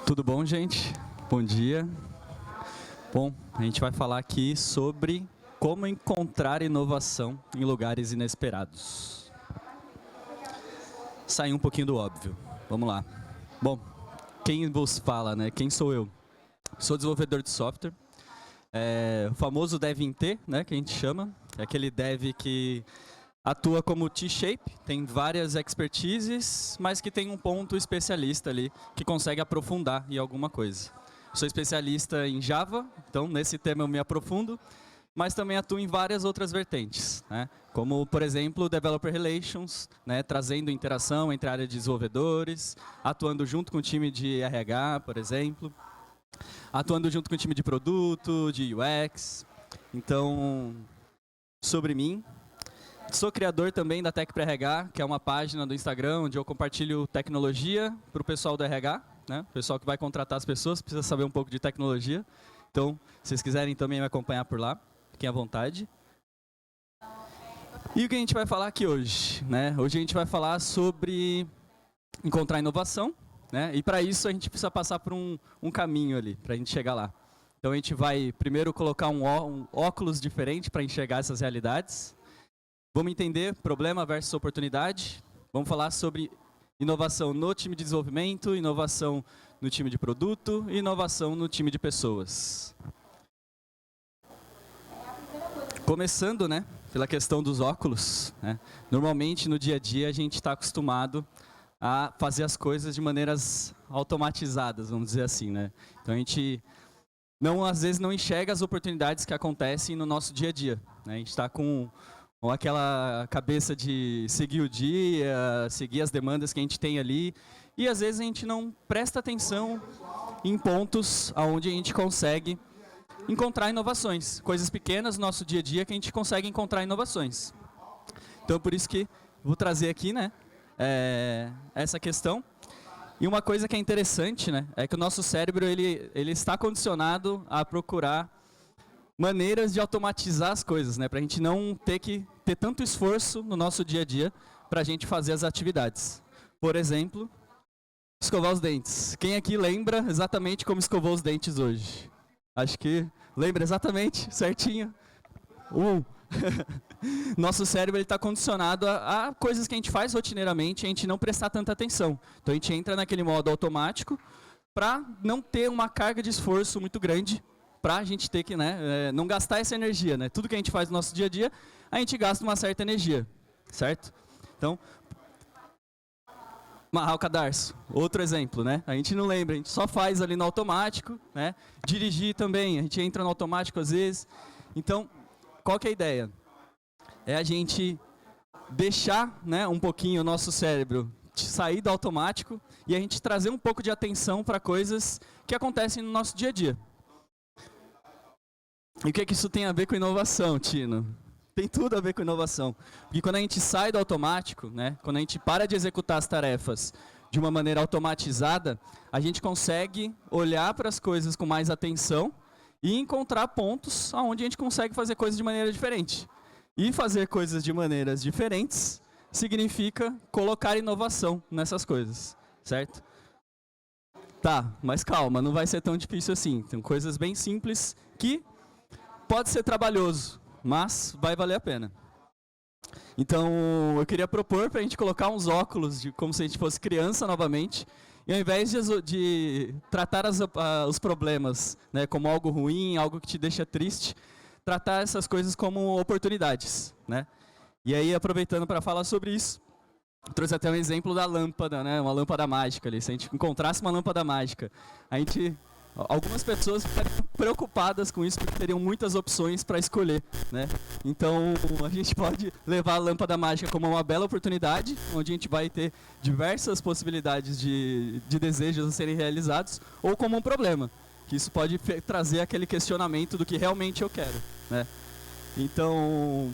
Tudo bom, gente? Bom dia. Bom, a gente vai falar aqui sobre como encontrar inovação em lugares inesperados. Sair um pouquinho do óbvio. Vamos lá. Bom, quem vos fala, né? Quem sou eu? Sou desenvolvedor de software. O famoso dev in T, né? Que a gente chama. É aquele dev que atua como T-shape, tem várias expertises, mas que tem um ponto especialista ali, que consegue aprofundar em alguma coisa. Sou especialista em Java, então nesse tema eu me aprofundo, mas também atuo em várias outras vertentes, né? Como, por exemplo, Developer Relations, né? Trazendo interação entre a área de desenvolvedores, atuando junto com o time de RH, por exemplo, atuando junto com o time de produto, de UX. Então, sobre mim, sou criador também da Tech para RH, que é uma página do Instagram onde eu compartilho tecnologia para o pessoal do RH, né? O pessoal que vai contratar as pessoas precisa saber um pouco de tecnologia. Então, se vocês quiserem também me acompanhar por lá, fiquem à vontade. E o que a gente vai falar aqui hoje, né? Hoje a gente vai falar sobre encontrar inovação, né? E para isso a gente precisa passar por um caminho ali, para a gente chegar lá. Então a gente vai primeiro colocar um óculos diferente para enxergar essas realidades. Vamos entender problema versus oportunidade. Vamos falar sobre inovação no time de desenvolvimento, inovação no time de produto e inovação no time de pessoas. Começando, né, pela questão dos óculos, né? Normalmente no dia a dia a gente está acostumado a fazer as coisas de maneiras automatizadas, vamos dizer assim, né? Então a gente às vezes não enxerga as oportunidades que acontecem no nosso dia a dia, né? A gente está com aquela cabeça de seguir o dia, seguir as demandas que a gente tem ali, e às vezes a gente não presta atenção em pontos onde a gente consegue encontrar inovações, coisas pequenas no nosso dia a dia que a gente consegue encontrar inovações. Então, por isso que vou trazer aqui, né, essa questão. E uma coisa que é interessante, né, é que o nosso cérebro ele está condicionado a procurar maneiras de automatizar as coisas, né, para a gente não ter que ter tanto esforço no nosso dia a dia para a gente fazer as atividades. Por exemplo, escovar os dentes. Quem aqui lembra exatamente como escovou os dentes hoje? Acho que lembra exatamente, certinho. Nosso cérebro está condicionado a coisas que a gente faz rotineiramente e a gente não prestar tanta atenção. Então a gente entra naquele modo automático para não ter uma carga de esforço muito grande, para a gente ter que, né, não gastar essa energia, né? Tudo que a gente faz no nosso dia a dia, a gente gasta uma certa energia, certo? Então, amarrar o cadarço, outro exemplo, né? A gente não lembra, a gente só faz ali no automático, né? Dirigir também, a gente entra no automático às vezes. Então, qual que é a ideia? É a gente deixar, né, um pouquinho o nosso cérebro sair do automático e a gente trazer um pouco de atenção para coisas que acontecem no nosso dia a dia. E o que é que isso tem a ver com inovação, Tino? Tem tudo a ver com inovação. Porque quando a gente sai do automático, né, quando a gente para de executar as tarefas de uma maneira automatizada, a gente consegue olhar para as coisas com mais atenção e encontrar pontos onde a gente consegue fazer coisas de maneira diferente. E fazer coisas de maneiras diferentes significa colocar inovação nessas coisas, certo? Tá, mas calma, não vai ser tão difícil assim. Tem coisas bem simples que pode ser trabalhoso, mas vai valer a pena. Então, eu queria propor para a gente colocar uns óculos, como se a gente fosse criança novamente, e ao invés de tratar os problemas, né, como algo ruim, algo que te deixa triste, tratar essas coisas como oportunidades, né? E aí, aproveitando para falar sobre isso, trouxe até um exemplo da lâmpada, né, uma lâmpada mágica ali. Se a gente encontrasse uma lâmpada mágica, algumas pessoas ficariam preocupadas com isso porque teriam muitas opções para escolher, né? Então, a gente pode levar a lâmpada mágica como uma bela oportunidade, onde a gente vai ter diversas possibilidades de desejos a serem realizados, ou como um problema, que isso pode trazer aquele questionamento do que realmente eu quero, né? Então,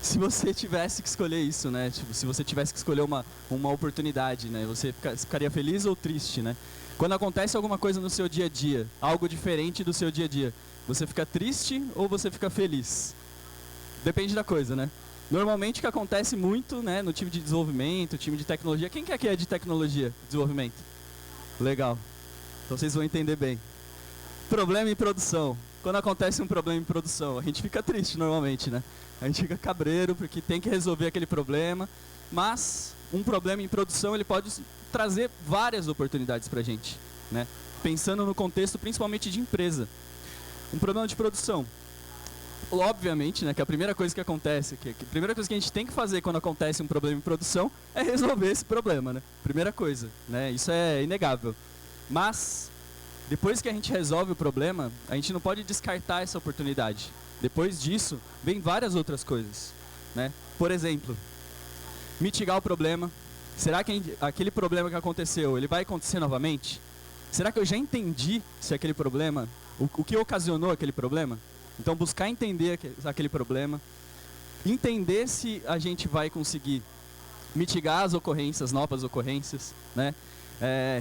se você tivesse que escolher isso, né? Tipo, se você tivesse que escolher uma oportunidade, né? Você ficaria feliz ou triste, né? Quando acontece alguma coisa no seu dia a dia, algo diferente do seu dia a dia, você fica triste ou você fica feliz? Depende da coisa, né? Normalmente o que acontece muito, né, no time de desenvolvimento, time de tecnologia, quem que aqui é de tecnologia, desenvolvimento? Legal, então vocês vão entender bem. Problema em produção. Quando acontece um problema em produção, a gente fica triste normalmente, né? A gente fica cabreiro porque tem que resolver aquele problema, mas um problema em produção ele pode trazer várias oportunidades para a gente, né? Pensando no contexto principalmente de empresa. Um problema de produção. Obviamente, né, que a primeira coisa que acontece, a primeira coisa que a gente tem que fazer quando acontece um problema em produção é resolver esse problema, né? Primeira coisa, né? Isso é inegável. Mas depois que a gente resolve o problema, a gente não pode descartar essa oportunidade. Depois disso, vem várias outras coisas, né? Por exemplo, mitigar o problema. Será que aquele problema que aconteceu, ele vai acontecer novamente? Será que eu já entendi se aquele problema, o que ocasionou aquele problema? Então, buscar entender aquele problema, entender se a gente vai conseguir mitigar as ocorrências, novas ocorrências, né?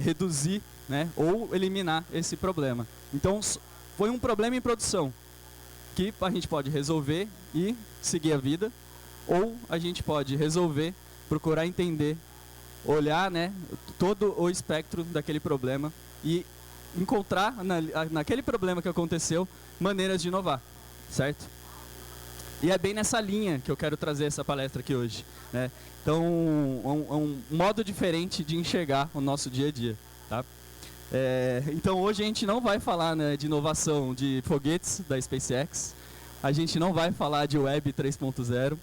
Reduzir, né? Ou eliminar esse problema. Então, foi um problema em produção que a gente pode resolver e seguir a vida, ou a gente pode resolver, procurar entender, olhar, né, todo o espectro daquele problema e encontrar naquele problema que aconteceu maneiras de inovar, certo? E é bem nessa linha que eu quero trazer essa palestra aqui hoje, né? Então, é um modo diferente de enxergar o nosso dia a dia, tá? Então, hoje a gente não vai falar, né, de inovação de foguetes da SpaceX, a gente não vai falar de Web 3.0,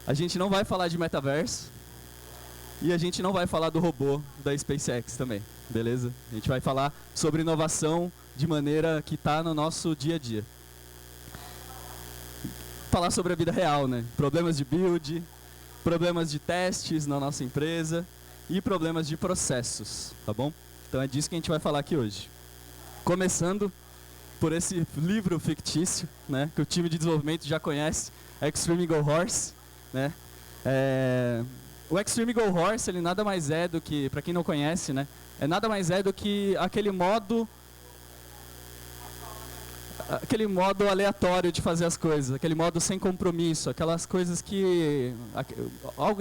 a gente não vai falar de metaverso e a gente não vai falar do robô da SpaceX também, beleza? A gente vai falar sobre inovação de maneira que está no nosso dia a dia. Falar sobre a vida real, né? Problemas de build, problemas de testes na nossa empresa e problemas de processos, tá bom? Então é disso que a gente vai falar aqui hoje. Começando por esse livro fictício, né? Que o time de desenvolvimento já conhece, Extreme Go Horse, né? O Extreme Go Horse, ele nada mais é do que, para quem não conhece, né? Nada mais é do que aquele modo aleatório de fazer as coisas, aquele modo sem compromisso, aquelas coisas que...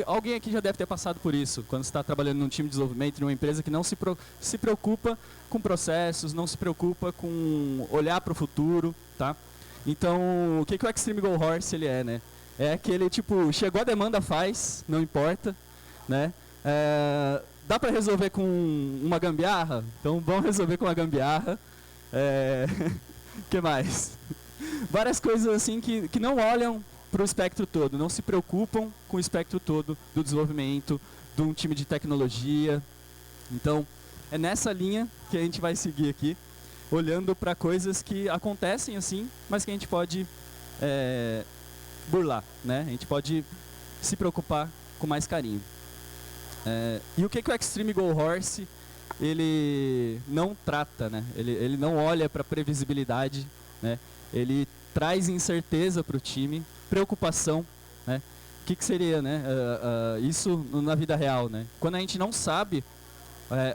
Alguém aqui já deve ter passado por isso, quando você está trabalhando num time de desenvolvimento, numa empresa que não se preocupa com processos, não se preocupa com olhar para o futuro, tá? Então, o que o Extreme Go Horse ele é, né? É aquele tipo, chegou a demanda, faz, não importa, né? Dá para resolver com uma gambiarra? Então vamos resolver com uma gambiarra. Que mais? Várias coisas assim que não olham para o espectro todo, não se preocupam com o espectro todo do desenvolvimento, de um time de tecnologia. Então, é nessa linha que a gente vai seguir aqui, olhando para coisas que acontecem assim, mas que a gente pode burlar, né? A gente pode se preocupar com mais carinho. E o que o Extreme Go Horse ele não trata, né? Ele não olha para previsibilidade, né? Ele traz incerteza para o time, preocupação, né? O que seria, né? Isso na vida real, né? Quando a gente não sabe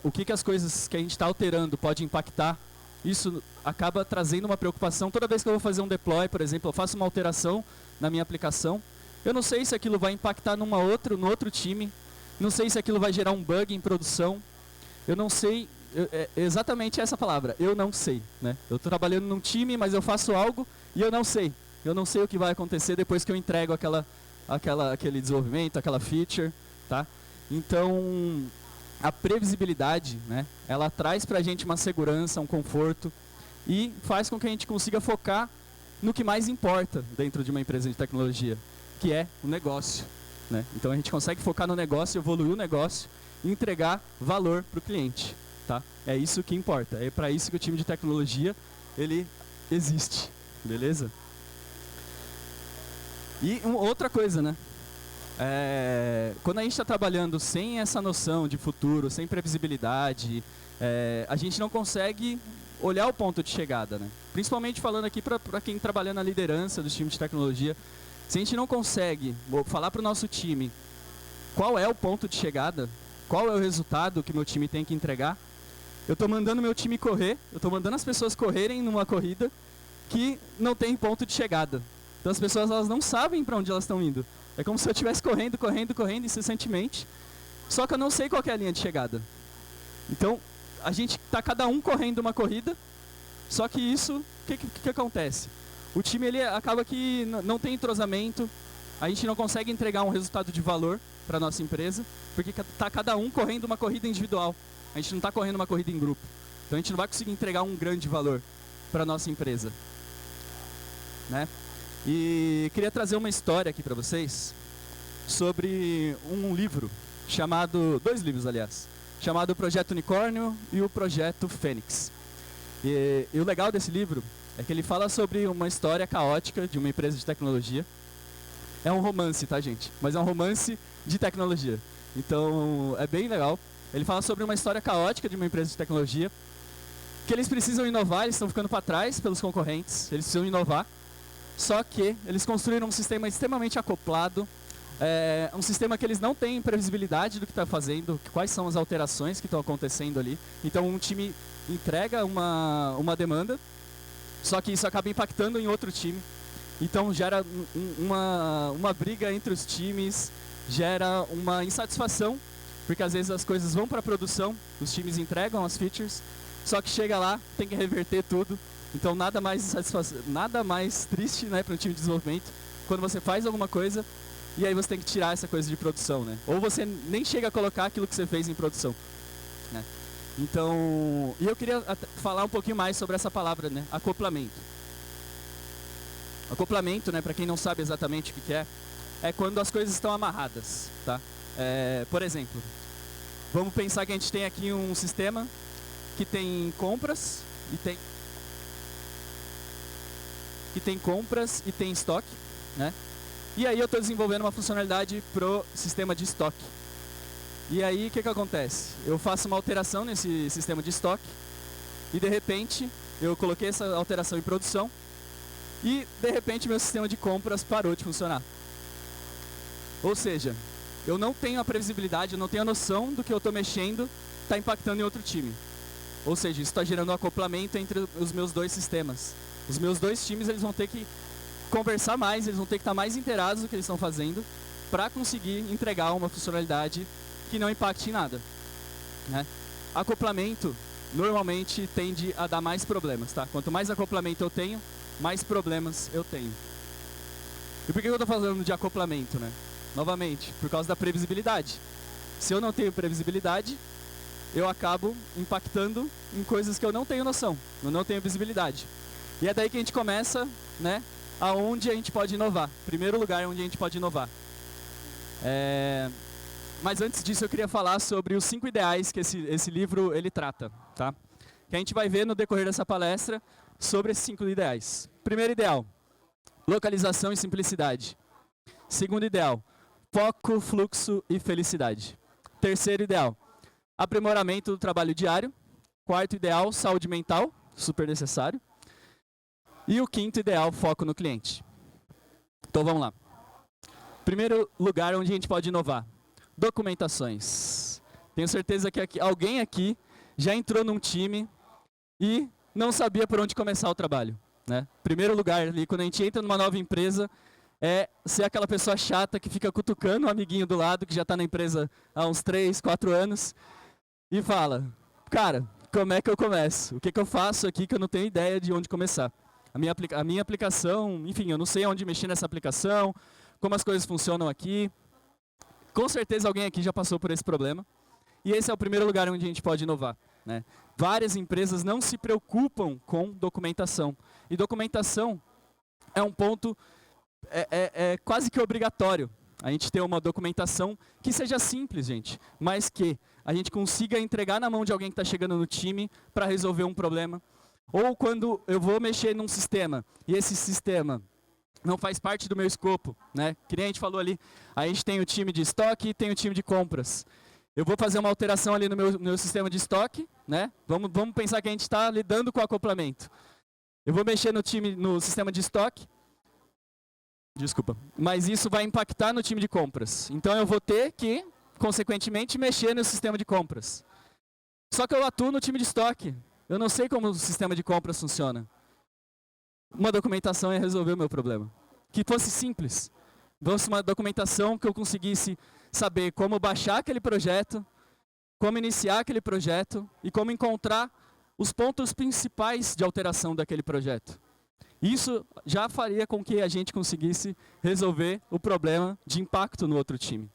o que as coisas que a gente está alterando pode impactar, isso acaba trazendo uma preocupação. Toda vez que eu vou fazer um deploy, por exemplo, eu faço uma alteração na minha aplicação, eu não sei se aquilo vai impactar no outro time, não sei se aquilo vai gerar um bug em produção, eu não sei, exatamente essa palavra, eu não sei, né? Eu estou trabalhando num time, mas eu faço algo e eu não sei o que vai acontecer depois que eu entrego aquele desenvolvimento, aquela feature, tá? Então, a previsibilidade, né, ela traz para a gente uma segurança, um conforto e faz com que a gente consiga focar no que mais importa dentro de uma empresa de tecnologia, que é o negócio, né? Então a gente consegue focar no negócio, evoluir o negócio e entregar valor para o cliente, tá? É isso que importa, é para isso que o time de tecnologia ele existe, beleza? E outra coisa, né? Quando a gente está trabalhando sem essa noção de futuro, sem previsibilidade, a gente não consegue olhar o ponto de chegada, né? Principalmente falando aqui para quem trabalha na liderança dos times de tecnologia. Se a gente não consegue falar para o nosso time qual é o ponto de chegada, qual é o resultado que meu time tem que entregar, eu estou mandando meu time correr, eu estou mandando as pessoas correrem numa corrida que não tem ponto de chegada. Então as pessoas elas não sabem para onde elas estão indo. É como se eu estivesse correndo incessantemente, só que eu não sei qual que é a linha de chegada. Então, a gente está cada um correndo uma corrida, só que isso, o que acontece? O time ele acaba que não tem entrosamento, a gente não consegue entregar um resultado de valor para a nossa empresa, porque está cada um correndo uma corrida individual. A gente não está correndo uma corrida em grupo. Então a gente não vai conseguir entregar um grande valor para a nossa empresa. Né? E queria trazer uma história aqui para vocês sobre um livro chamado, 2 livros aliás, chamado O Projeto Unicórnio e o Projeto Fênix. E o legal desse livro é que ele fala sobre uma história caótica de uma empresa de tecnologia. É um romance, tá, gente? Mas é um romance de tecnologia. Então, é bem legal. Ele fala sobre uma história caótica de uma empresa de tecnologia, que eles precisam inovar, eles estão ficando para trás pelos concorrentes, eles precisam inovar, só que eles construíram um sistema extremamente acoplado, um sistema que eles não têm previsibilidade do que está fazendo, quais são as alterações que estão acontecendo ali. Então, um time entrega uma demanda, só que isso acaba impactando em outro time. Então gera uma briga entre os times, gera uma insatisfação, porque às vezes as coisas vão para a produção, os times entregam as features, só que chega lá, tem que reverter tudo. Então nada mais triste, né, para um time de desenvolvimento, quando você faz alguma coisa e aí você tem que tirar essa coisa de produção, né? Ou você nem chega a colocar aquilo que você fez em produção, né? Então, e eu queria falar um pouquinho mais sobre essa palavra, né, acoplamento. Acoplamento, né, para quem não sabe exatamente o que é quando as coisas estão amarradas, tá? Por exemplo, vamos pensar que a gente tem aqui um sistema que tem compras e tem estoque, né? E aí eu estou desenvolvendo uma funcionalidade pro sistema de estoque. E aí o que acontece? Eu faço uma alteração nesse sistema de estoque e de repente eu coloquei essa alteração em produção. E, de repente, meu sistema de compras parou de funcionar. Ou seja, eu não tenho a previsibilidade, eu não tenho a noção do que eu estou mexendo está impactando em outro time. Ou seja, isso está gerando um acoplamento entre os meus 2 sistemas. Os meus 2 times eles vão ter que conversar mais, eles vão ter que estar mais inteirados do que eles estão fazendo para conseguir entregar uma funcionalidade que não impacte em nada. Né? Acoplamento, normalmente, tende a dar mais problemas. Tá? Quanto mais acoplamento eu tenho, mais problemas eu tenho. E por que eu estou falando de acoplamento, né? Novamente, por causa da previsibilidade. Se eu não tenho previsibilidade, eu acabo impactando em coisas que eu não tenho noção, eu não tenho visibilidade. E é daí que a gente começa, né, aonde a gente pode inovar. Primeiro lugar onde a gente pode inovar. Mas antes disso eu queria falar sobre os 5 ideais que esse livro ele trata, tá? Que a gente vai ver no decorrer dessa palestra sobre esses 5 ideais. Primeiro ideal, localização e simplicidade. Segundo ideal, foco, fluxo e felicidade. Terceiro ideal, aprimoramento do trabalho diário. Quarto ideal, saúde mental, super necessário. E o quinto ideal, foco no cliente. Então vamos lá. Primeiro lugar onde a gente pode inovar, documentações. Tenho certeza que alguém aqui já entrou num time e não sabia por onde começar o trabalho, né? Primeiro lugar ali, quando a gente entra numa nova empresa, é ser aquela pessoa chata que fica cutucando o amiguinho do lado, que já está na empresa há uns 3, 4 anos, e fala, cara, como é que eu começo? O que eu faço aqui que eu não tenho ideia de onde começar? A minha aplicação, enfim, eu não sei onde mexer nessa aplicação, como as coisas funcionam aqui. Com certeza alguém aqui já passou por esse problema. E esse é o primeiro lugar onde a gente pode inovar, né? Várias empresas não se preocupam com documentação. E documentação é um ponto quase que obrigatório. A gente ter uma documentação que seja simples, gente, mas que a gente consiga entregar na mão de alguém que está chegando no time para resolver um problema. Ou quando eu vou mexer num sistema e esse sistema não faz parte do meu escopo, né? Que nem a gente falou ali, a gente tem o time de estoque e tem o time de compras. Eu vou fazer uma alteração ali no meu sistema de estoque, né? Vamos pensar que a gente está lidando com acoplamento. Eu vou mexer no sistema de estoque, desculpa, mas isso vai impactar no time de compras. Então eu vou ter que, consequentemente, mexer no sistema de compras. Só que eu atuo no time de estoque. Eu não sei como o sistema de compras funciona. Uma documentação ia resolver o meu problema. Que fosse simples. fosse uma documentação que eu conseguisse saber como baixar aquele projeto, como iniciar aquele projeto e como encontrar os pontos principais de alteração daquele projeto. Isso já faria com que a gente conseguisse resolver o problema de impacto no outro time.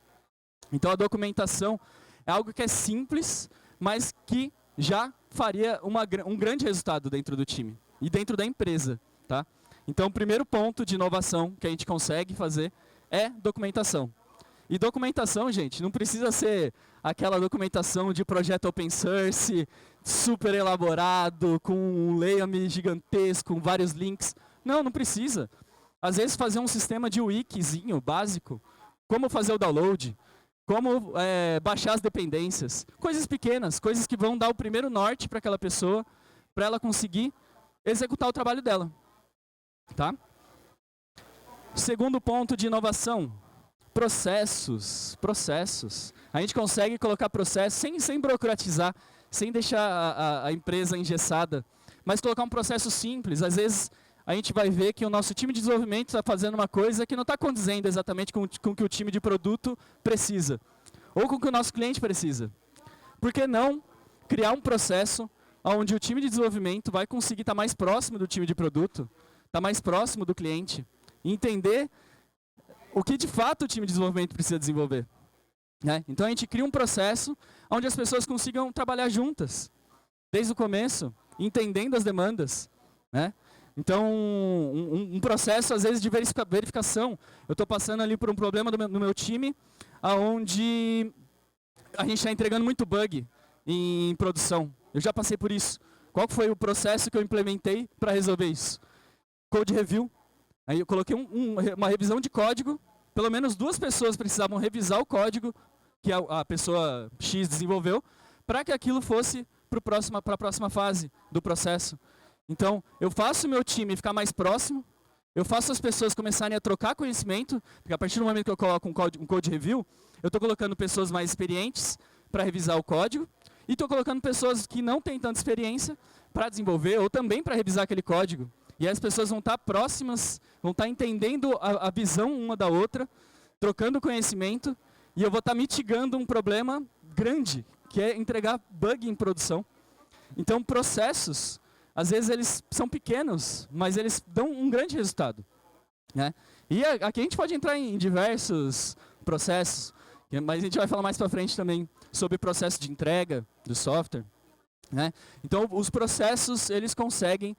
Então a documentação é algo que é simples, mas que já faria um grande resultado dentro do time e dentro da empresa. Tá? Então o primeiro ponto de inovação que a gente consegue fazer é documentação. E documentação, gente, não precisa ser aquela documentação de projeto open source, super elaborado, com um layout gigantesco, com vários links. Não, não precisa. Às vezes fazer um sistema de wikizinho básico, como fazer o download, como baixar as dependências. Coisas pequenas, coisas que vão dar o primeiro norte para aquela pessoa, para ela conseguir executar o trabalho dela. Tá? Segundo ponto de inovação. Processos. A gente consegue colocar processos sem burocratizar, sem deixar a empresa engessada, mas colocar um processo simples. Às vezes a gente vai ver que o nosso time de desenvolvimento está fazendo uma coisa que não está condizendo exatamente com o que o time de produto precisa, ou com o que o nosso cliente precisa. Por que não criar um processo onde o time de desenvolvimento vai conseguir estar mais próximo do time de produto, estar mais próximo do cliente, e entender o que de fato o time de desenvolvimento precisa desenvolver. Né? Então a gente cria um processo onde as pessoas consigam trabalhar juntas, desde o começo, entendendo as demandas. Né? Então um processo às vezes de verificação. Eu estou passando ali por um problema no meu time, onde a gente está entregando muito bug em produção. Eu já passei por isso. Qual foi o processo que eu implementei para resolver isso? Code review. Aí eu coloquei uma revisão de código, pelo menos 2 pessoas precisavam revisar o código que a pessoa X desenvolveu, para que aquilo fosse para a próxima fase do processo. Então, eu faço o meu time ficar mais próximo, eu faço as pessoas começarem a trocar conhecimento, porque a partir do momento que eu coloco um code review, eu estou colocando pessoas mais experientes para revisar o código, e estou colocando pessoas que não têm tanta experiência para desenvolver, ou também para revisar aquele código. E aí as pessoas vão estar próximas, vão estar entendendo a visão uma da outra, trocando conhecimento, e eu vou estar mitigando um problema grande, que é entregar bug em produção. Então, processos, às vezes eles são pequenos, mas eles dão um grande resultado. Né? E aqui a gente pode entrar em diversos processos, mas a gente vai falar mais para frente também sobre o processo de entrega do software. Né? Então, os processos, eles conseguem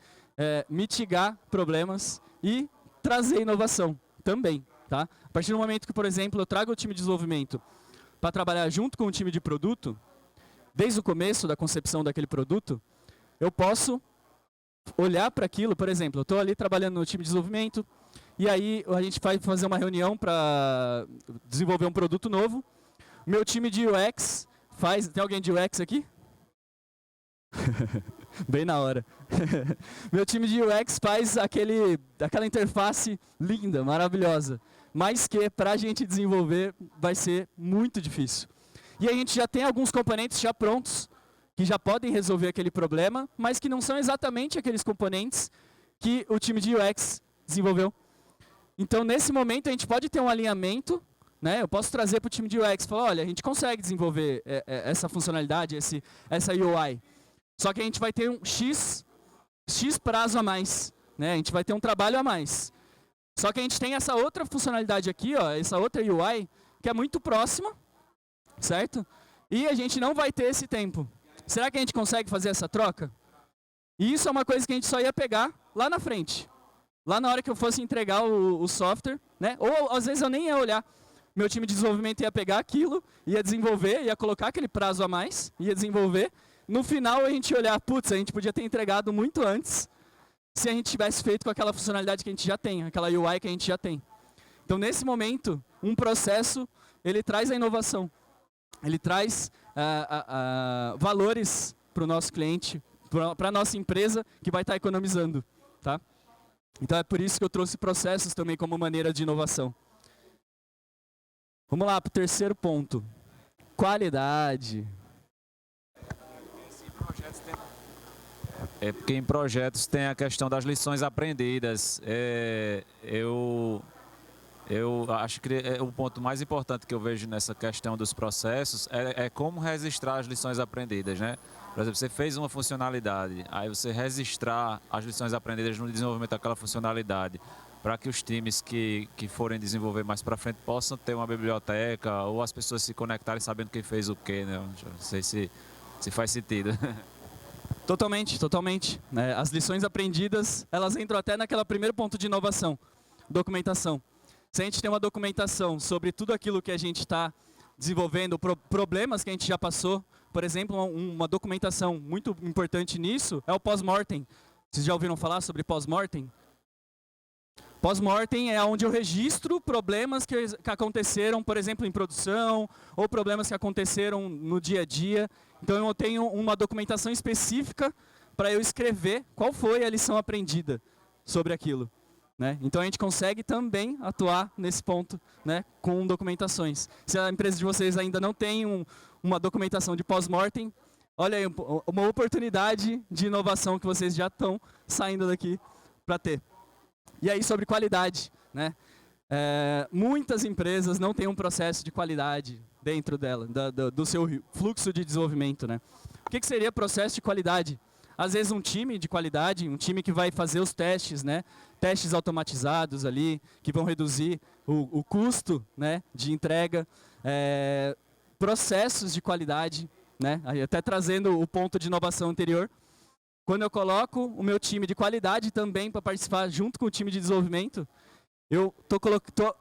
mitigar problemas e trazer inovação também. Tá? A partir do momento que, por exemplo, eu trago o time de desenvolvimento para trabalhar junto com o time de produto, desde o começo da concepção daquele produto, eu posso olhar para aquilo, por exemplo, eu estou ali trabalhando no time de desenvolvimento, e aí a gente vai fazer uma reunião para desenvolver um produto novo. Meu time de UX faz... Tem alguém de UX aqui? Bem na hora. Meu time de UX faz aquela interface linda, maravilhosa, mas que para a gente desenvolver vai ser muito difícil. E a gente já tem alguns componentes já prontos, que já podem resolver aquele problema, mas que não são exatamente aqueles componentes que o time de UX desenvolveu. Então, nesse momento, a gente pode ter um alinhamento, né? Eu posso trazer para o time de UX e falar, olha, a gente consegue desenvolver essa funcionalidade, essa UI. Só que a gente vai ter um X prazo a mais, né? A gente vai ter um trabalho a mais. Só que a gente tem essa outra funcionalidade aqui, ó, essa outra UI, que é muito próxima, certo? E a gente não vai ter esse tempo. Será que a gente consegue fazer essa troca? E isso é uma coisa que a gente só ia pegar lá na frente. Lá na hora que eu fosse entregar o software, né? Ou às vezes eu nem ia olhar. Meu time de desenvolvimento ia pegar aquilo, ia desenvolver, ia colocar aquele prazo a mais, ia desenvolver. No final a gente ia olhar, putz, a gente podia ter entregado muito antes, se a gente tivesse feito com aquela funcionalidade que a gente já tem, aquela UI que a gente já tem. Então, nesse momento, um processo, ele traz a inovação. Ele traz valores para o nosso cliente, para a nossa empresa, que vai estar economizando. Tá? Então, é por isso que eu trouxe processos também como maneira de inovação. Vamos lá para o terceiro ponto. Qualidade. É porque em projetos tem a questão das lições aprendidas. Eu acho que o ponto mais importante que eu vejo nessa questão dos processos é como registrar as lições aprendidas, né? Por exemplo, você fez uma funcionalidade, aí você registrar as lições aprendidas no desenvolvimento daquela funcionalidade, para que os times que forem desenvolver mais para frente possam ter uma biblioteca, ou as pessoas se conectarem sabendo quem fez o quê, né? Não sei se faz sentido. Totalmente, totalmente, né? As lições aprendidas, elas entram até naquele primeiro ponto de inovação, documentação. Se a gente tem uma documentação sobre tudo aquilo que a gente está desenvolvendo, problemas que a gente já passou, por exemplo, uma documentação muito importante nisso é o pós-mortem. Vocês já ouviram falar sobre pós-mortem? Pós-mortem é onde eu registro problemas que aconteceram, por exemplo, em produção, ou problemas que aconteceram no dia a dia. Então eu tenho uma documentação específica para eu escrever qual foi a lição aprendida sobre aquilo. Né? Então a gente consegue também atuar nesse ponto, né, com documentações. Se a empresa de vocês ainda não tem uma documentação de pós-mortem, olha aí uma oportunidade de inovação que vocês já estão saindo daqui para ter. E aí sobre qualidade, né? Muitas empresas não têm um processo de qualidade dentro dela, do seu fluxo de desenvolvimento, né? O que seria processo de qualidade? Às vezes um time de qualidade, um time que vai fazer os testes, né? Testes automatizados ali, que vão reduzir o custo, né, de entrega, processos de qualidade, né? Até trazendo o ponto de inovação anterior. Quando eu coloco o meu time de qualidade também para participar junto com o time de desenvolvimento, eu tô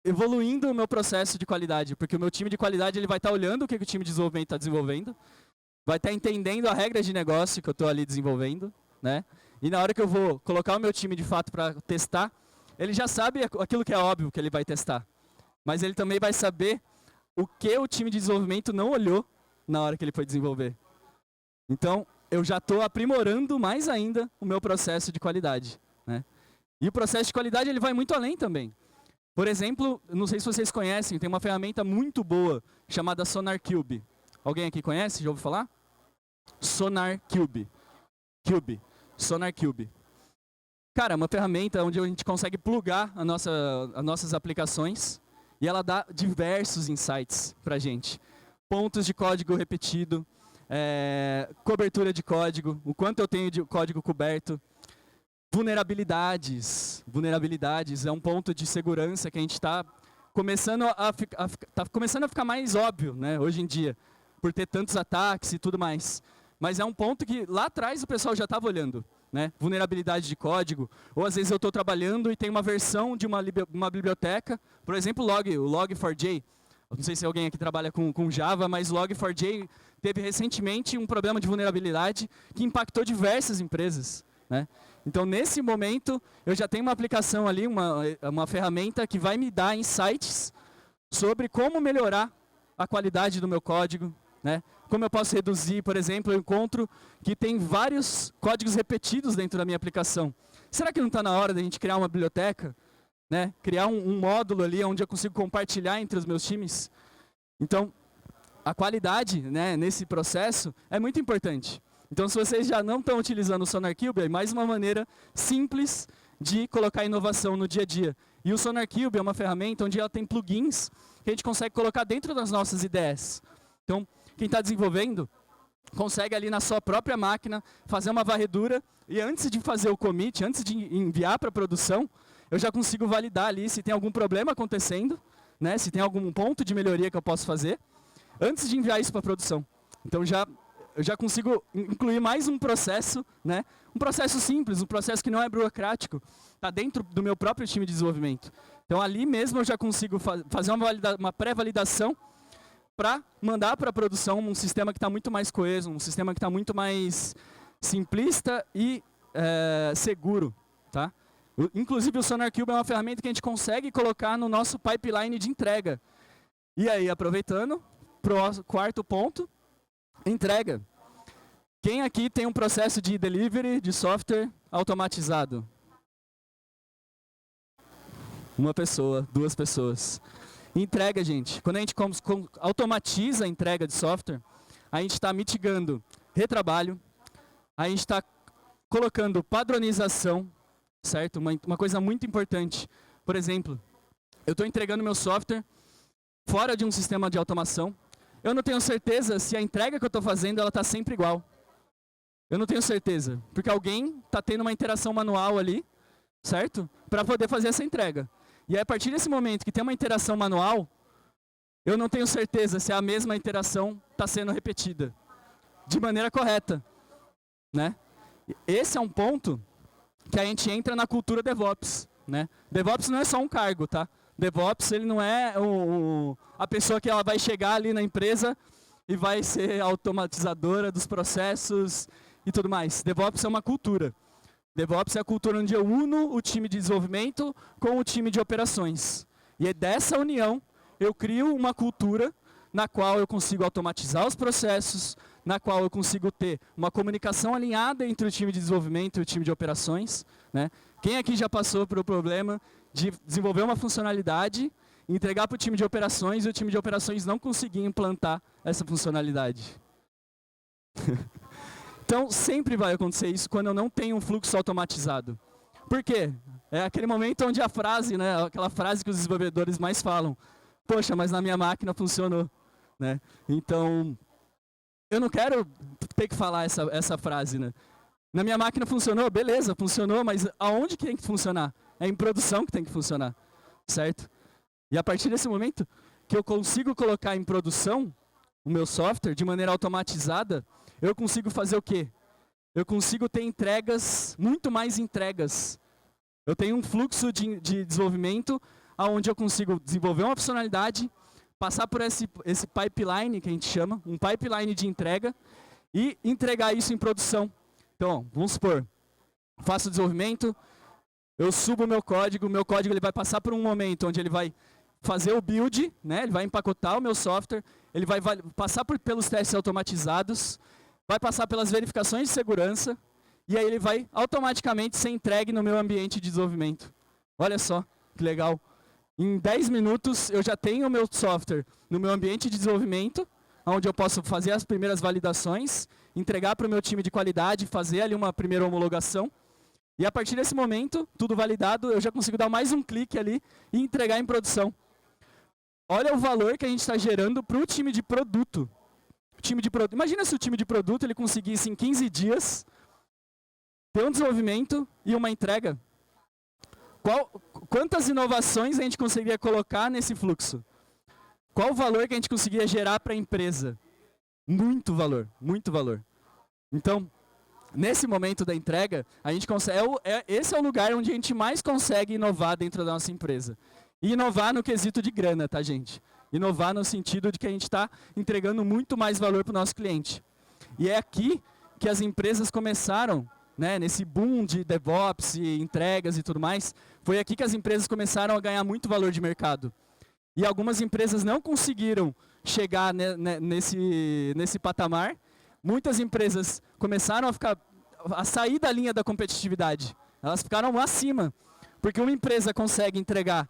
evoluindo o meu processo de qualidade, porque o meu time de qualidade ele vai estar olhando o que o time de desenvolvimento está desenvolvendo, vai estar entendendo a regra de negócio que eu estou ali desenvolvendo, né? E na hora que eu vou colocar o meu time de fato para testar, ele já sabe aquilo que é óbvio que ele vai testar, mas ele também vai saber o que o time de desenvolvimento não olhou na hora que ele foi desenvolver. Então, eu já estou aprimorando mais ainda o meu processo de qualidade, né? E o processo de qualidade ele vai muito além também. Por exemplo, não sei se vocês conhecem, tem uma ferramenta muito boa chamada SonarQube. Alguém aqui conhece? Já ouviu falar? SonarQube. SonarQube. Cara, é uma ferramenta onde a gente consegue plugar as nossas aplicações e ela dá diversos insights para a gente. Pontos de código repetido, cobertura de código, o quanto eu tenho de código coberto, vulnerabilidades. Vulnerabilidades é um ponto de segurança que a gente está começando a ficar mais óbvio, né, hoje em dia, por ter tantos ataques e tudo mais. Mas é um ponto que lá atrás o pessoal já estava olhando, né? Vulnerabilidade de código, ou às vezes eu estou trabalhando e tem uma versão de uma biblioteca, por exemplo, o Log4j. Não sei se alguém aqui trabalha com Java, mas o Log4j teve recentemente um problema de vulnerabilidade que impactou diversas empresas, né? Então, nesse momento, eu já tenho uma aplicação ali, uma ferramenta que vai me dar insights sobre como melhorar a qualidade do meu código, né? Como eu posso reduzir, por exemplo, eu encontro que tem vários códigos repetidos dentro da minha aplicação. Será que não está na hora da gente criar uma biblioteca? Né? Criar um módulo ali onde eu consigo compartilhar entre os meus times? Então, a qualidade, né, nesse processo é muito importante. Então, se vocês já não estão utilizando o SonarQube, é mais uma maneira simples de colocar inovação no dia a dia. E o SonarQube é uma ferramenta onde ela tem plugins que a gente consegue colocar dentro das nossas ideias. Então, quem está desenvolvendo consegue ali na sua própria máquina fazer uma varredura e antes de fazer o commit, antes de enviar para a produção, eu já consigo validar ali se tem algum problema acontecendo, né, se tem algum ponto de melhoria que eu posso fazer, antes de enviar isso para a produção. Então, eu já consigo incluir mais um processo, né, um processo simples, um processo que não é burocrático, está dentro do meu próprio time de desenvolvimento. Então, ali mesmo eu já consigo fazer uma pré-validação para mandar para a produção um sistema que está muito mais coeso, um sistema que está muito mais simplista e seguro, tá? Inclusive o SonarQube é uma ferramenta que a gente consegue colocar no nosso pipeline de entrega. E aí, aproveitando, pro quarto ponto, entrega. Quem aqui tem um processo de delivery de software automatizado? Uma pessoa, duas pessoas. Entrega, gente. Quando a gente automatiza a entrega de software, a gente está mitigando retrabalho, a gente está colocando padronização, certo? Uma coisa muito importante. Por exemplo, eu estou entregando meu software fora de um sistema de automação. Eu não tenho certeza se a entrega que eu estou fazendo ela está sempre igual. Eu não tenho certeza, porque alguém está tendo uma interação manual ali, certo? Para poder fazer essa entrega. E aí, a partir desse momento que tem uma interação manual, eu não tenho certeza se a mesma interação está sendo repetida de maneira correta, né? Esse é um ponto que a gente entra na cultura DevOps, né? DevOps não é só um cargo, tá? DevOps, ele não é a pessoa que ela vai chegar ali na empresa e vai ser automatizadora dos processos e tudo mais. DevOps é uma cultura. DevOps é a cultura onde eu uno o time de desenvolvimento com o time de operações. E é dessa união eu crio uma cultura na qual eu consigo automatizar os processos, na qual eu consigo ter uma comunicação alinhada entre o time de desenvolvimento e o time de operações, né? Quem aqui já passou por o problema de desenvolver uma funcionalidade, entregar para o time de operações e o time de operações não conseguir implantar essa funcionalidade? Então, sempre vai acontecer isso quando eu não tenho um fluxo automatizado. Por quê? É aquele momento onde a frase, né, aquela frase que os desenvolvedores mais falam, poxa, mas na minha máquina funcionou, né? Então, eu não quero ter que falar essa frase, né? Na minha máquina funcionou, beleza, funcionou, mas aonde que tem que funcionar? É em produção que tem que funcionar, certo? E a partir desse momento que eu consigo colocar em produção o meu software de maneira automatizada, eu consigo fazer o quê? Eu consigo ter entregas, muito mais entregas. Eu tenho um fluxo de desenvolvimento onde eu consigo desenvolver uma funcionalidade, passar por esse pipeline que a gente chama, um pipeline de entrega, e entregar isso em produção. Então, vamos supor, faço o desenvolvimento, eu subo o meu código ele vai passar por um momento onde ele vai fazer o build, né? Ele vai empacotar o meu software, ele vai passar pelos testes automatizados, vai passar pelas verificações de segurança, e aí ele vai automaticamente ser entregue no meu ambiente de desenvolvimento. Olha só, que legal. Em 10 minutos eu já tenho o meu software no meu ambiente de desenvolvimento, onde eu posso fazer as primeiras validações, entregar para o meu time de qualidade, fazer ali uma primeira homologação. E a partir desse momento, tudo validado, eu já consigo dar mais um clique ali e entregar em produção. Olha o valor que a gente está gerando para o time de produto. Imagina se o time de produto ele conseguisse em 15 dias ter um desenvolvimento e uma entrega. Quantas inovações a gente conseguiria colocar nesse fluxo? Qual o valor que a gente conseguiria gerar para a empresa? Muito valor, muito valor. Então, nesse momento da entrega, a gente consegue, esse é o lugar onde a gente mais consegue inovar dentro da nossa empresa. E inovar no quesito de grana, tá, gente? Inovar no sentido de que a gente está entregando muito mais valor para o nosso cliente. E é aqui que as empresas começaram, né, nesse boom de DevOps e entregas e tudo mais, foi aqui que as empresas começaram a ganhar muito valor de mercado. E algumas empresas não conseguiram chegar nesse patamar. Muitas empresas começaram a sair da linha da competitividade. Elas ficaram acima. Porque uma empresa consegue entregar,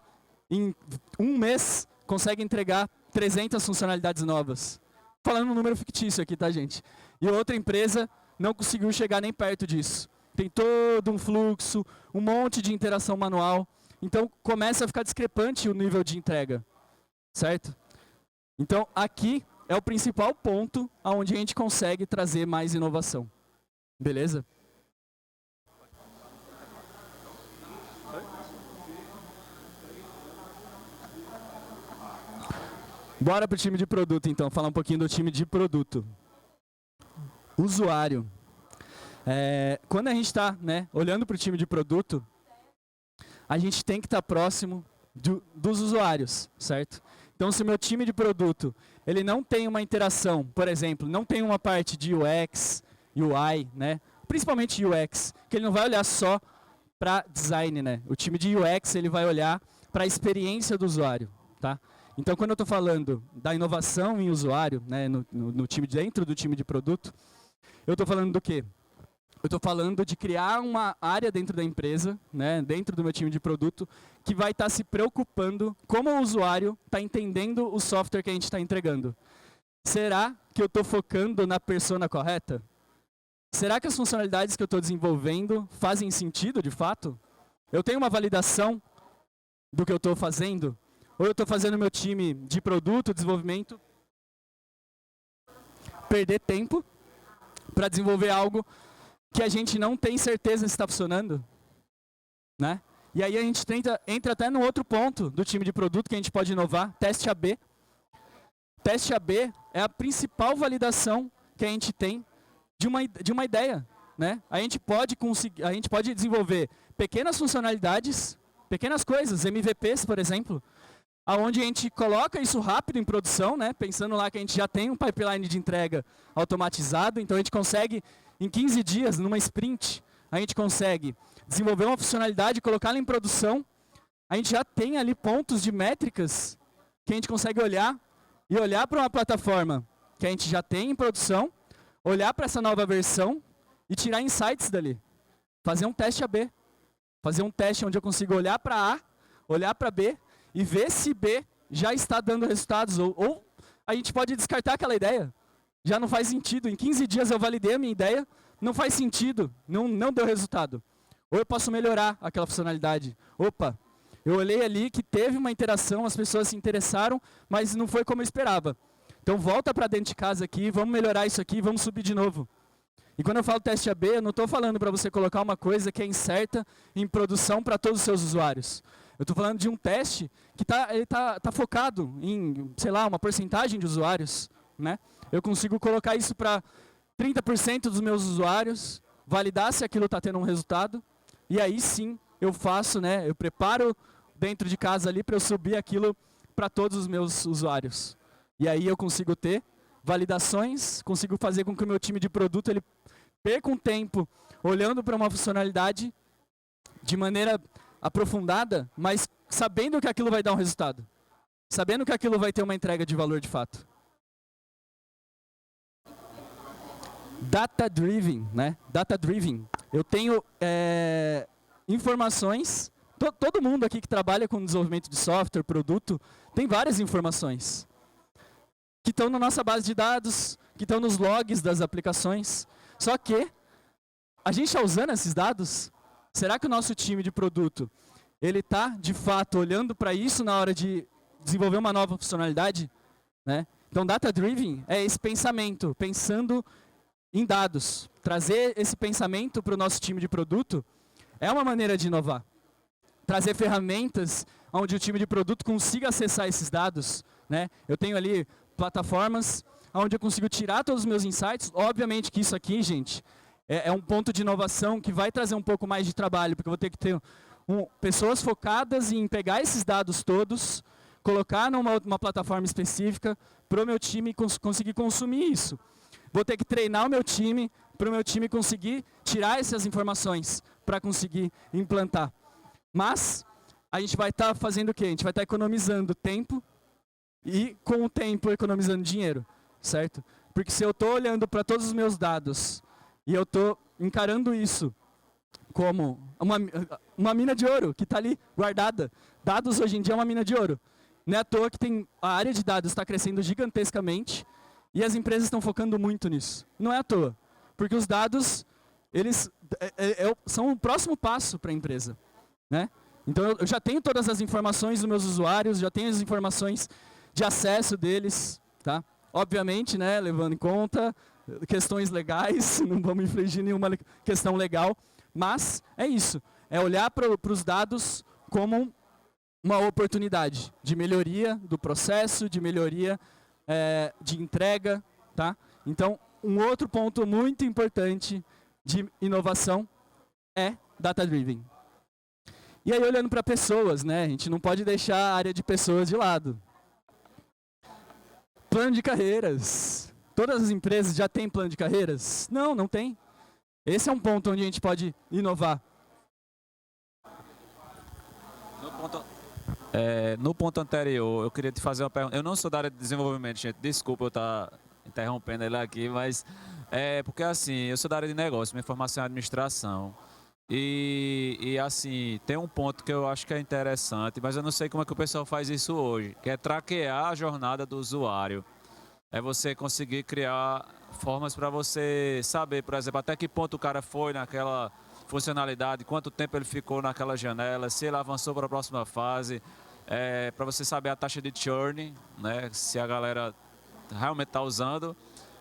em um mês, consegue entregar 300 funcionalidades novas. Falando um número fictício aqui, tá, gente? E outra empresa não conseguiu chegar nem perto disso. Tem todo um fluxo, um monte de interação manual. Então, começa a ficar discrepante o nível de entrega. Certo? Então, aqui é o principal ponto onde a gente consegue trazer mais inovação. Beleza? Bora para o time de produto, então, falar um pouquinho do time de produto. Usuário. Quando a gente está, né, olhando para o time de produto, a gente tem que estar próximo dos usuários, certo? Então, se o meu time de produto ele não tem uma interação, por exemplo, não tem uma parte de UX, UI, né? Principalmente UX, que ele não vai olhar só para design, né? O time de UX ele vai olhar para a experiência do usuário, tá? Então, quando eu estou falando da inovação em usuário, né, no time, dentro do time de produto, eu estou falando do quê? Eu estou falando de criar uma área dentro da empresa, né, dentro do meu time de produto, que vai estar se preocupando como o usuário está entendendo o software que a gente está entregando. Será que eu estou focando na persona correta? Será que as funcionalidades que eu estou desenvolvendo fazem sentido de fato? Eu tenho uma validação do que eu estou fazendo, ou eu estou fazendo meu time de produto, desenvolvimento, perder tempo para desenvolver algo que a gente não tem certeza se está funcionando, né? E aí a gente entra até no outro ponto do time de produto que a gente pode inovar, teste AB. Teste AB é a principal validação que a gente tem de uma ideia, né? A gente pode desenvolver pequenas funcionalidades, pequenas coisas, MVPs, por exemplo, aonde a gente coloca isso rápido em produção, né? Pensando lá que a gente já tem um pipeline de entrega automatizado, então a gente consegue, em 15 dias, numa sprint, a gente consegue desenvolver uma funcionalidade, colocá-la em produção, a gente já tem ali pontos de métricas que a gente consegue olhar e olhar para uma plataforma que a gente já tem em produção, olhar para essa nova versão e tirar insights dali. Fazer um teste AB. Fazer um teste onde eu consigo olhar para A, olhar para B e ver se B já está dando resultados. Ou a gente pode descartar aquela ideia. Já não faz sentido. Em 15 dias eu validei a minha ideia, não faz sentido, não deu resultado. Ou eu posso melhorar aquela funcionalidade. Opa, eu olhei ali que teve uma interação, as pessoas se interessaram, mas não foi como eu esperava. Então volta para dentro de casa aqui, vamos melhorar isso aqui, vamos subir de novo. E quando eu falo teste AB, eu não estou falando para você colocar uma coisa que é incerta em produção para todos os seus usuários. Eu estou falando de um teste que tá focado em, sei lá, uma porcentagem de usuários, né? Eu consigo colocar isso para 30% dos meus usuários, validar se aquilo está tendo um resultado, e aí sim eu faço, né? Eu preparo dentro de casa ali para eu subir aquilo para todos os meus usuários. E aí eu consigo ter validações, consigo fazer com que o meu time de produto ele perca um tempo olhando para uma funcionalidade de maneira aprofundada, mas sabendo que aquilo vai dar um resultado. Sabendo que aquilo vai ter uma entrega de valor de fato. Data-driven, né? Data-driven. Eu tenho informações, todo mundo aqui que trabalha com desenvolvimento de software, produto, tem várias informações que estão na nossa base de dados, que estão nos logs das aplicações. Só que a gente está usando esses dados? Será que o nosso time de produto ele está, de fato, olhando para isso na hora de desenvolver uma nova funcionalidade? Né? Então, data-driven é esse pensamento, pensando em dados. Trazer esse pensamento para o nosso time de produto é uma maneira de inovar. Trazer ferramentas onde o time de produto consiga acessar esses dados. Né? Eu tenho ali plataformas onde eu consigo tirar todos os meus insights. Obviamente que isso aqui, gente, é um ponto de inovação que vai trazer um pouco mais de trabalho, porque eu vou ter que ter pessoas focadas em pegar esses dados todos, colocar numa plataforma específica para o meu time conseguir consumir isso. Vou ter que treinar o meu time para o meu time conseguir tirar essas informações para conseguir implantar. Mas a gente vai estar fazendo o quê? A gente vai estar economizando tempo e com o tempo economizando dinheiro, certo? Porque se eu estou olhando para todos os meus dados e eu estou encarando isso como uma mina de ouro que está ali guardada. Dados hoje em dia é uma mina de ouro. Não é à toa que a área de dados está crescendo gigantescamente e as empresas estão focando muito nisso. Não é à toa, porque os dados eles são o próximo passo para a empresa, né? Então eu já tenho todas as informações dos meus usuários, já tenho as informações de acesso deles, tá? Obviamente, né, levando em conta questões legais, não vamos infringir nenhuma questão legal, mas é isso, é olhar para os dados como uma oportunidade de melhoria do processo, de melhoria de entrega, tá? Então, um outro ponto muito importante de inovação é data-driven. E aí, olhando para pessoas, né, a gente não pode deixar a área de pessoas de lado. Plano de carreiras. Todas as empresas já têm plano de carreiras? Não, não tem. Esse é um ponto onde a gente pode inovar. No ponto anterior, eu queria te fazer uma pergunta. Eu não sou da área de desenvolvimento, gente. Desculpa eu estar interrompendo ele aqui, mas porque assim, eu sou da área de negócio, minha formação é administração. E assim, tem um ponto que eu acho que é interessante, mas eu não sei como é que o pessoal faz isso hoje, que é traquear a jornada do usuário. É você conseguir criar formas para você saber, por exemplo, até que ponto o cara foi funcionalidade, quanto tempo ele ficou naquela janela, se ele avançou para a próxima fase, para você saber a taxa de churn, né, se a galera realmente está usando,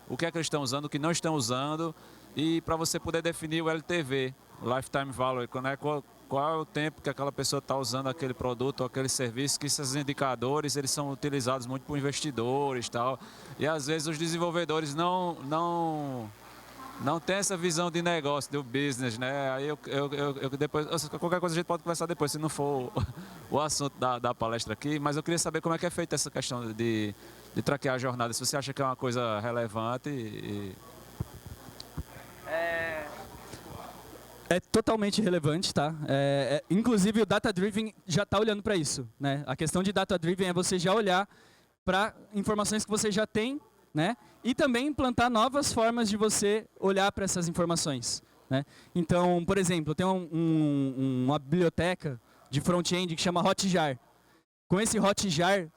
o que é que eles estão usando, o que não estão usando, e para você poder definir o LTV, Lifetime Value, né, qual é o tempo que aquela pessoa está usando aquele produto ou aquele serviço, que esses indicadores eles são utilizados muito por investidores e tal, e às vezes os desenvolvedores não tem essa visão de negócio, do business, né? Aí eu depois, qualquer coisa a gente pode conversar depois, se não for o assunto da palestra aqui, mas eu queria saber como é que é feita essa questão de traquear a jornada, se você acha que é uma coisa relevante. É totalmente relevante, tá? Inclusive o Data Driven já está olhando para isso, né? A questão de Data Driven é você já olhar para informações que você já tem, né? E também implantar novas formas de você olhar para essas informações, né? Então, por exemplo, tem uma biblioteca de front-end que chama Hotjar. Com esse Hotjar,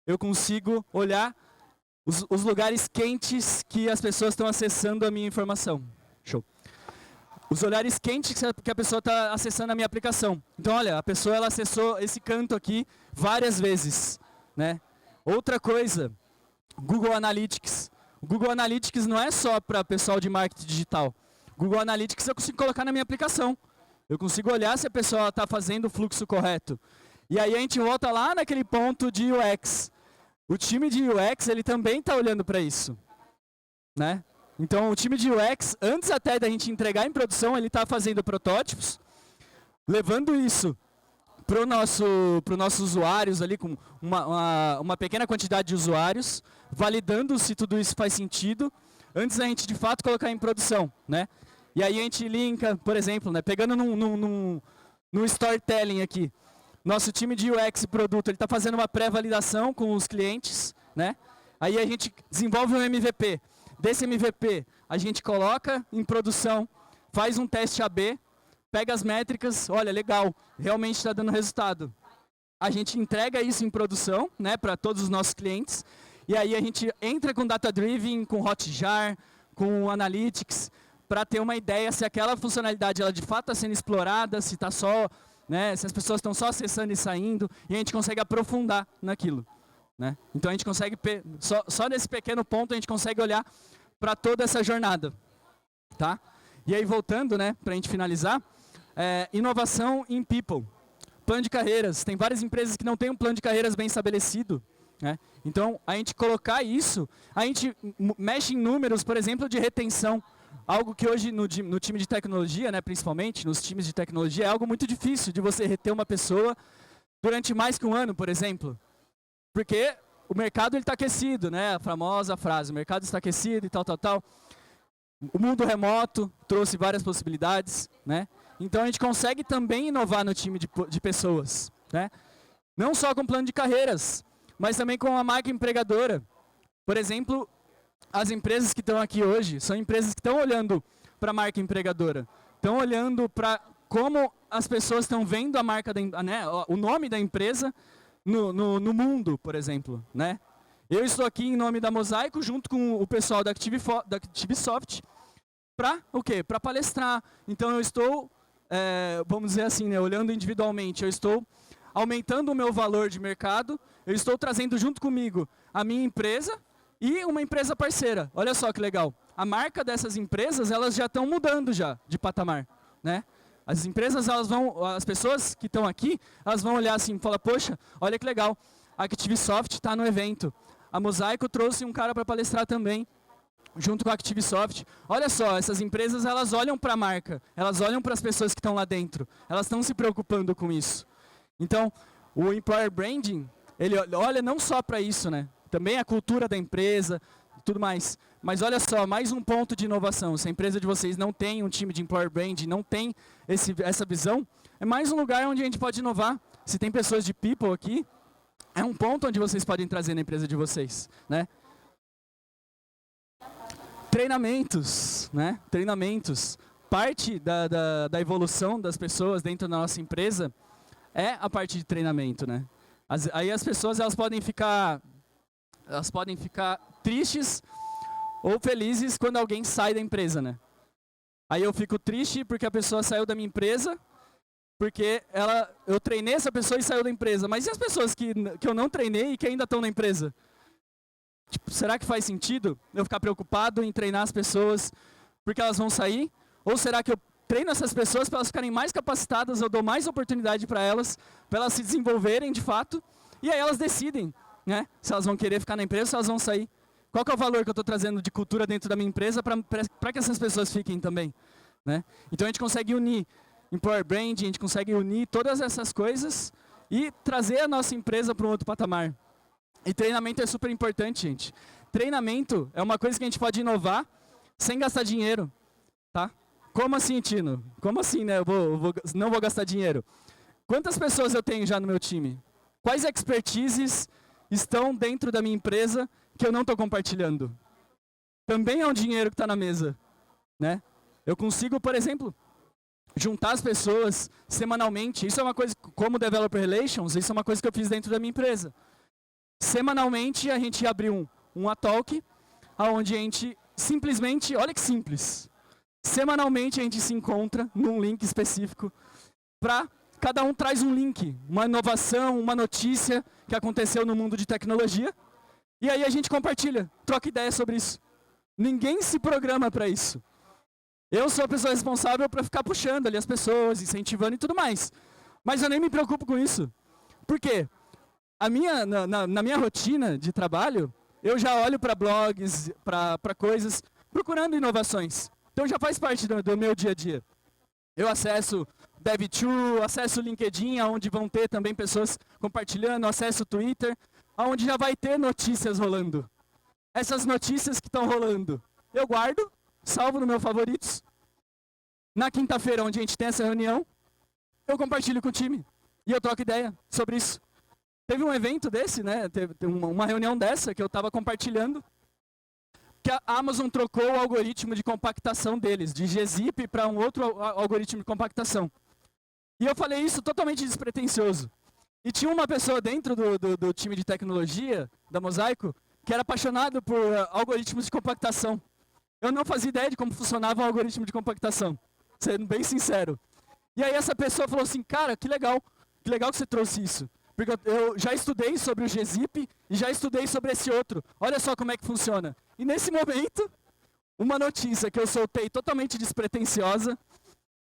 eu consigo olhar os lugares quentes que as pessoas estão acessando a minha informação. Show. Os olhares quentes que a pessoa está acessando a minha aplicação. Então, olha, a pessoa ela acessou esse canto aqui várias vezes, né? Outra coisa, Google Analytics. O Google Analytics não é só para pessoal de marketing digital. Google Analytics eu consigo colocar na minha aplicação. Eu consigo olhar se a pessoa está fazendo o fluxo correto. E aí a gente volta lá naquele ponto de UX. O time de UX ele também está olhando para isso, né? Então o time de UX, antes até da gente entregar em produção, ele está fazendo protótipos, levando isso para os nossos usuários ali, com uma pequena quantidade de usuários, validando se tudo isso faz sentido, antes da gente de fato colocar em produção, né? E aí a gente linka, por exemplo, né, pegando no storytelling aqui, nosso time de UX e produto, ele está fazendo uma pré-validação com os clientes, né? Aí a gente desenvolve um MVP. Desse MVP, a gente coloca em produção, faz um teste AB, pega as métricas, olha, legal, realmente está dando resultado. A gente entrega isso em produção, né, para todos os nossos clientes, e aí a gente entra com Data Driven, com Hotjar, com Analytics, para ter uma ideia se aquela funcionalidade ela de fato está sendo explorada, se está só, né, se as pessoas estão só acessando e saindo, e a gente consegue aprofundar naquilo, né? Então a gente consegue, só nesse pequeno ponto a gente consegue olhar para toda essa jornada, tá? E aí voltando, né, para a gente finalizar, inovação em people, plano de carreiras. Tem várias empresas que não têm um plano de carreiras bem estabelecido, né? Então a gente colocar isso, a gente mexe em números, por exemplo, de retenção. Algo que hoje no time de tecnologia, né, principalmente nos times de tecnologia, é algo muito difícil de você reter uma pessoa durante mais que um ano, por exemplo. Porque o mercado está aquecido, né? A famosa frase, o mercado está aquecido e tal, tal, tal. O mundo remoto trouxe várias possibilidades, né? Então a gente consegue também inovar no time de pessoas, né? Não só com plano de carreiras, mas também com a marca empregadora. Por exemplo, as empresas que estão aqui hoje são empresas que estão olhando para a marca empregadora, estão olhando para como as pessoas estão vendo a marca, né, o nome da empresa no mundo, por exemplo, né? Eu estou aqui em nome da Mosaico, junto com o pessoal da Activisoft, para o quê? Para palestrar. Então eu estou, vamos dizer assim, né, olhando individualmente, eu estou aumentando o meu valor de mercado, eu estou trazendo junto comigo a minha empresa e uma empresa parceira. Olha só que legal. A marca dessas empresas, elas já estão mudando já de patamar, né? As empresas, as pessoas que estão aqui, elas vão olhar assim e falar, poxa, olha que legal, a Activisoft está no evento. A Mosaico trouxe um cara para palestrar também, junto com a Activisoft. Olha só, essas empresas, elas olham para a marca, elas olham para as pessoas que estão lá dentro, elas estão se preocupando com isso. Então, o Employer Branding, ele olha não só para isso, né? Também a cultura da empresa, tudo mais. Mas olha só, mais um ponto de inovação. Se a empresa de vocês não tem um time de Employer Branding, não tem essa visão, é mais um lugar onde a gente pode inovar. Se tem pessoas de people aqui, é um ponto onde vocês podem trazer na empresa de vocês, né? Treinamentos, né? Treinamentos. Parte da evolução das pessoas dentro da nossa empresa é a parte de treinamento, né? Aí as pessoas elas podem ficar tristes ou felizes quando alguém sai da empresa, né? Aí eu fico triste porque a pessoa saiu da minha empresa, porque eu treinei essa pessoa e saiu da empresa. Mas e as pessoas que eu não treinei e que ainda estão na empresa? Tipo, será que faz sentido eu ficar preocupado em treinar as pessoas porque elas vão sair? Ou será que eu treino essas pessoas para elas ficarem mais capacitadas, eu dou mais oportunidade para elas se desenvolverem de fato, e aí elas decidem, né, se elas vão querer ficar na empresa ou se elas vão sair. Qual que é o valor que eu estou trazendo de cultura dentro da minha empresa para que essas pessoas fiquem também? Né? Então a gente consegue unir Employer Branding, a gente consegue unir todas essas coisas e trazer a nossa empresa para um outro patamar. E treinamento é super importante, gente. Treinamento é uma coisa que a gente pode inovar sem gastar dinheiro, tá? Como assim, Tino? Como assim, né? Não vou gastar dinheiro. Quantas pessoas eu tenho já no meu time? Quais expertises estão dentro da minha empresa que eu não estou compartilhando? Também é um dinheiro que está na mesa, né? Eu consigo, por exemplo, juntar as pessoas semanalmente. Isso é uma coisa, como Developer Relations, isso é uma coisa que eu fiz dentro da minha empresa. Semanalmente a gente abriu um Atalk, onde a gente simplesmente, olha que simples, semanalmente a gente se encontra num link específico para cada um traz um link, uma inovação, uma notícia que aconteceu no mundo de tecnologia, e aí a gente compartilha, troca ideias sobre isso. Ninguém se programa para isso. Eu sou a pessoa responsável para ficar puxando ali as pessoas, incentivando e tudo mais. Mas eu nem me preocupo com isso. Por quê? Na minha rotina de trabalho, eu já olho para blogs, para coisas, procurando inovações. Então já faz parte do meu dia a dia. Eu acesso Dev2, acesso o LinkedIn, onde vão ter também pessoas compartilhando, acesso o Twitter, onde já vai ter notícias rolando. Essas notícias que estão rolando, eu guardo, salvo no meu favoritos. Na quinta-feira, onde a gente tem essa reunião, eu compartilho com o time. E eu troco ideia sobre isso. Teve um evento desse, né? Teve uma reunião dessa que eu estava compartilhando, que a Amazon trocou o algoritmo de compactação deles, de gzip para um outro algoritmo de compactação. E eu falei isso totalmente despretensioso. E tinha uma pessoa dentro do time de tecnologia, da Mosaico, que era apaixonado por algoritmos de compactação. Eu não fazia ideia de como funcionava um algoritmo de compactação, sendo bem sincero. E aí essa pessoa falou assim, cara, que legal que você trouxe isso. Porque eu já estudei sobre o gzip e já estudei sobre esse outro. Olha só como é que funciona. E nesse momento, uma notícia que eu soltei totalmente despretensiosa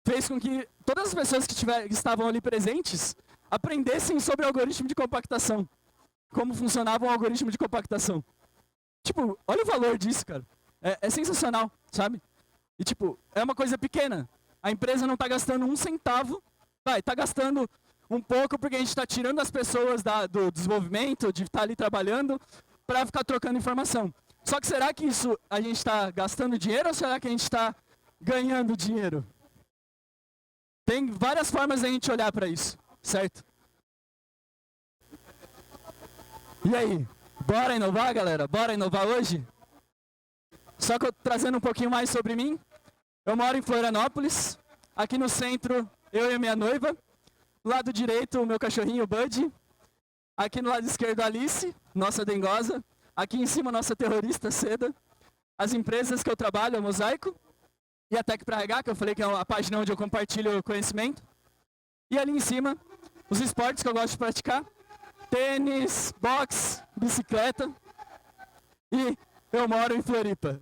fez com que todas as pessoas que estavam ali presentes aprendessem sobre o algoritmo de compactação. Como funcionava um algoritmo de compactação. Tipo, olha o valor disso, cara. É sensacional, sabe? E tipo, é uma coisa pequena. A empresa não está gastando um centavo. Está gastando um pouco porque a gente está tirando as pessoas do desenvolvimento, de estar ali trabalhando, para ficar trocando informação. Só que será que isso a gente está gastando dinheiro ou será que a gente está ganhando dinheiro? Tem várias formas de a gente olhar para isso, certo? E aí, bora inovar, galera? Bora inovar hoje? Só que trazendo um pouquinho mais sobre mim, eu moro em Florianópolis, aqui no centro, eu e a minha noiva. Lado direito, o meu cachorrinho Bud. Aqui no lado esquerdo, a Alice, nossa dengosa. Aqui em cima, nossa terrorista Seda. As empresas que eu trabalho, a Mosaico. E a Tech pra RH, que eu falei que é a página onde eu compartilho conhecimento. E ali em cima, os esportes que eu gosto de praticar. Tênis, boxe, bicicleta. E eu moro em Floripa.